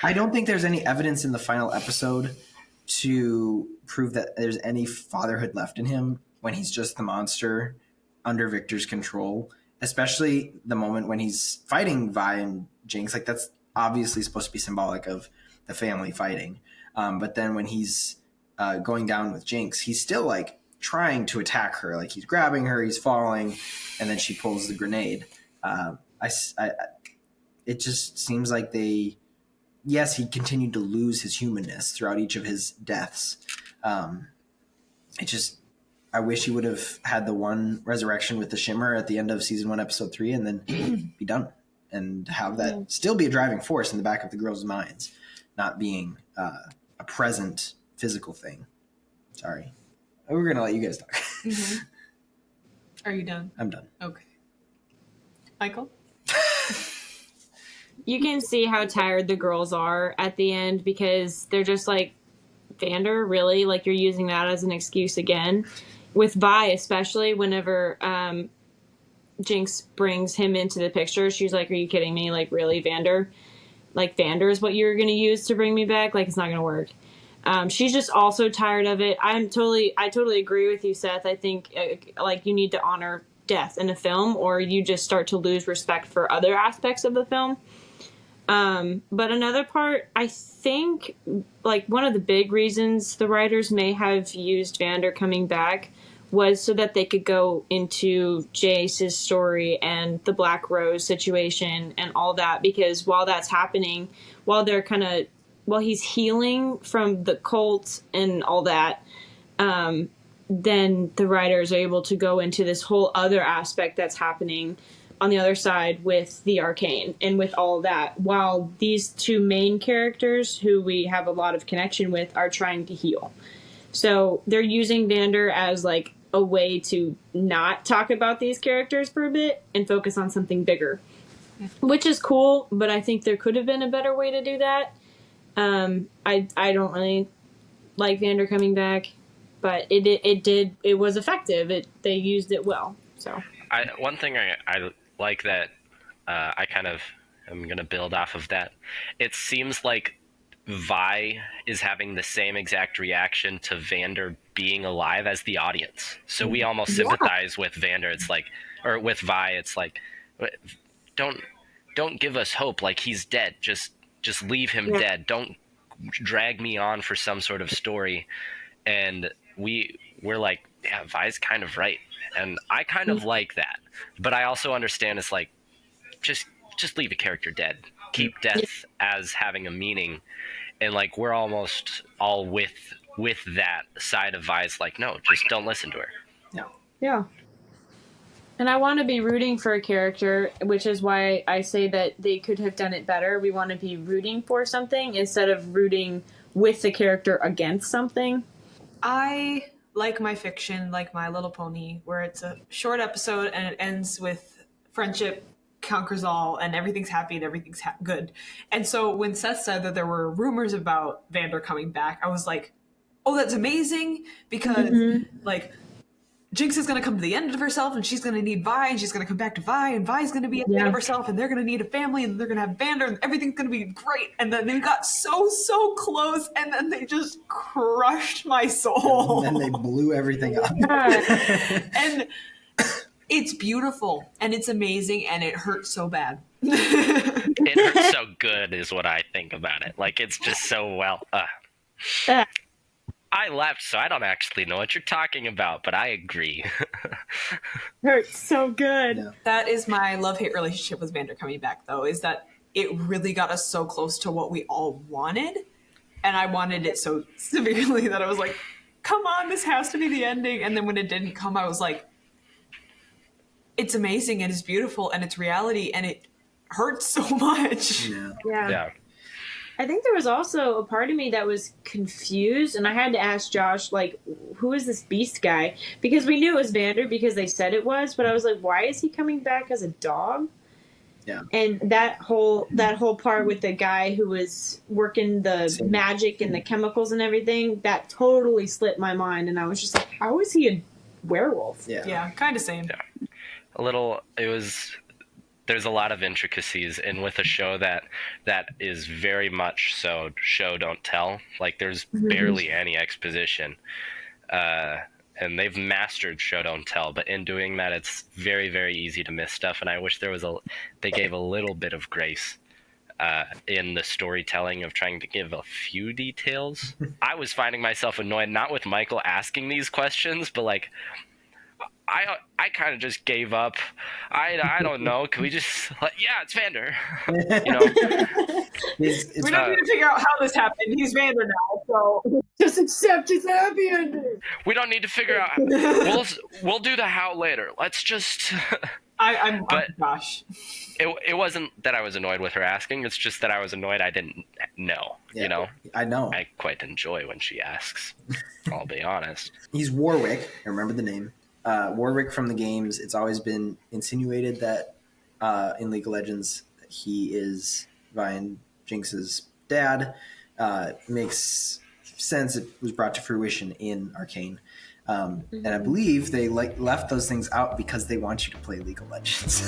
I don't think there's any evidence in the final episode to prove that there's any fatherhood left in him when he's just the monster under Victor's control, especially the moment when he's fighting Vi and Jinx. Like, that's obviously supposed to be symbolic of the family fighting. But then when he's going down with Jinx, he's still like trying to attack her. Like, he's grabbing her, he's falling, and then she pulls the grenade. It just seems like yes, he continued to lose his humanness throughout each of his deaths. I wish he would have had the one resurrection with the Shimmer at the end of season 1, episode 3, and then be done and have that still be a driving force in the back of the girls' minds, not being a present physical thing. Sorry. We're going to let you guys talk. Mm-hmm. Are you done? I'm done. Okay. Michael? You can see how tired the girls are at the end because they're just like, Vander, really? Like, you're using that as an excuse again? With Vi, especially, whenever Jinx brings him into the picture, she's like, are you kidding me? Like, really, Vander? Like, Vander is what you're going to use to bring me back? Like, it's not going to work. She's just also tired of it. I totally agree with you, Seth. I think, like, you need to honor death in a film, or you just start to lose respect for other aspects of the film. But another part, I think, like, one of the big reasons the writers may have used Vander coming back was so that they could go into Jace's story and the Black Rose situation and all that, because while that's happening, while he's healing from the cult and all that, then the writers are able to go into this whole other aspect that's happening on the other side with the arcane and with all of that, while these two main characters who we have a lot of connection with are trying to heal. So they're using Vander as like a way to not talk about these characters for a bit and focus on something bigger, which is cool, but I think there could have been a better way to do that. I don't really like Vander coming back, but it was effective. They used it well. So one thing I like that I kind of am going to build off of that. It seems like Vi is having the same exact reaction to Vander being alive as the audience. So we almost sympathize with Vander. It's like, or with Vi, it's like, don't give us hope. Like, he's dead. Just leave him dead. Don't drag me on for some sort of story. And we're like, yeah, Vi's kind of right. And I kind of like that. But I also understand it's like, just leave a character dead. Keep death as having a meaning. And like, we're almost all with that side of Vi's like, no, just don't listen to her. Yeah. And I want to be rooting for a character, which is why I say that they could have done it better. We want to be rooting for something instead of rooting with the character against something. I like my fiction, like My Little Pony, where it's a short episode and it ends with friendship conquers all and everything's happy and everything's good. And so when Seth said that there were rumors about Vander coming back, I was like, oh, that's amazing, because like, Jinx is going to come to the end of herself and she's going to need Vi and she's going to come back to Vi and Vi's going to be at the end of herself and they're going to need a family and they're going to have Vander and everything's going to be great. And then they got so close and then they just crushed my soul. And then they blew everything up. And it's beautiful and it's amazing and it hurts so bad. It hurts so good is what I think about it. Like, it's just so well. I left, so I don't actually know what you're talking about, but I agree. Hurts so good. Yeah. That is my love-hate relationship with Vander coming back, though, is that it really got us so close to what we all wanted, and I wanted it so severely that I was like, come on, this has to be the ending. And then when it didn't come, I was like, it's amazing, and it's beautiful, and it's reality, and it hurts so much. Yeah. I think there was also a part of me that was confused, and I had to ask Josh, like, who is this beast guy? Because we knew it was Vander because they said it was, but I was like, why is he coming back as a dog? Yeah. And that whole part with the guy who was working the magic and the chemicals and everything, that totally slipped my mind, and I was just like, how is he a werewolf? Yeah, kind of same. Yeah. It was there's a lot of intricacies, and with a show that is very much so show don't tell. Like there's barely any exposition, and they've mastered show don't tell. But in doing that, it's very, very easy to miss stuff. And I wish they gave a little bit of grace in the storytelling of trying to give a few details. I was finding myself annoyed, not with Michael asking these questions, but like, I kind of just gave up. I don't know. Can we just yeah, it's Vander. You know, we don't need to figure out how this happened. He's Vander now, so just accept his happy ending. We don't need to figure out. We'll do the how later. Let's just. I'm gosh. It wasn't that I was annoyed with her asking. It's just that I was annoyed I didn't know. Yeah, you know. I know. I quite enjoy when she asks. I'll be honest. He's Warwick. I remember the name. Warwick from the games. It's always been insinuated that in League of Legends he is Ryan Jinx's dad. Makes sense. It was brought to fruition in Arcane. And I believe they left those things out because they want you to play League of Legends.